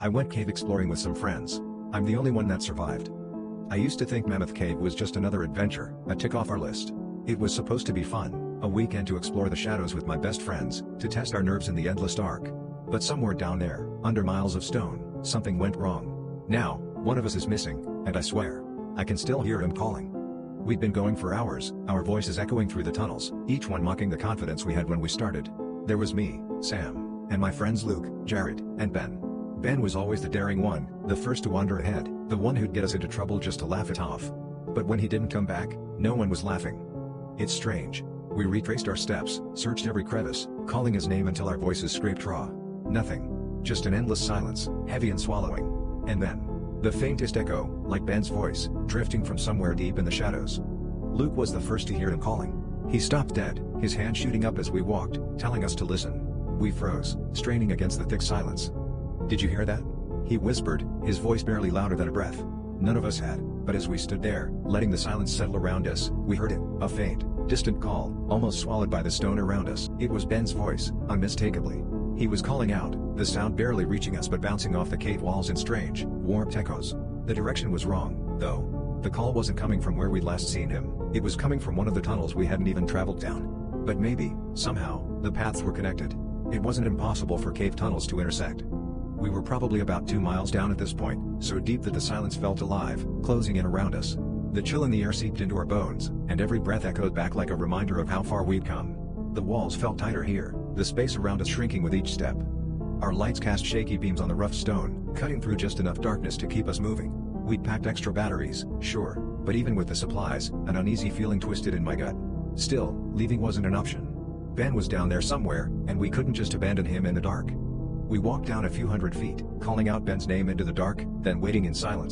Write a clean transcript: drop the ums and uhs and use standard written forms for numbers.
I went cave exploring with some friends. I'm the only one that survived. I used to think Mammoth Cave was just another adventure, a tick off our list. It was supposed to be fun, a weekend to explore the shadows with my best friends, to test our nerves in the endless dark. But somewhere down there, under miles of stone, something went wrong. Now, one of us is missing, and I swear, I can still hear him calling. We'd been going for hours, our voices echoing through the tunnels, each one mocking the confidence we had when we started. There was me, Sam, and my friends Luke, Jared, and Ben. Ben was always the daring one, the first to wander ahead, the one who'd get us into trouble just to laugh it off. But when he didn't come back, no one was laughing. It's strange. We retraced our steps, searched every crevice, calling his name until our voices scraped raw. Nothing. Just an endless silence, heavy and swallowing. And then, the faintest echo, like Ben's voice, drifting from somewhere deep in the shadows. Luke was the first to hear him calling. He stopped dead, his hand shooting up as we walked, telling us to listen. We froze, straining against the thick silence. "Did you hear that?" he whispered, his voice barely louder than a breath. None of us had, but as we stood there, letting the silence settle around us, we heard it, a faint, distant call, almost swallowed by the stone around us. It was Ben's voice, unmistakably. He was calling out, the sound barely reaching us but bouncing off the cave walls in strange, warped echoes. The direction was wrong, though. The call wasn't coming from where we'd last seen him, it was coming from one of the tunnels we hadn't even traveled down. But maybe, somehow, the paths were connected. It wasn't impossible for cave tunnels to intersect. We were probably about 2 miles down at this point, so deep that the silence felt alive, closing in around us. The chill in the air seeped into our bones, and every breath echoed back like a reminder of how far we'd come. The walls felt tighter here, the space around us shrinking with each step. Our lights cast shaky beams on the rough stone, cutting through just enough darkness to keep us moving. We'd packed extra batteries, sure, but even with the supplies, an uneasy feeling twisted in my gut. Still, leaving wasn't an option. Ben was down there somewhere, and we couldn't just abandon him in the dark. We walked down a few hundred feet, calling out Ben's name into the dark, then waiting in silence.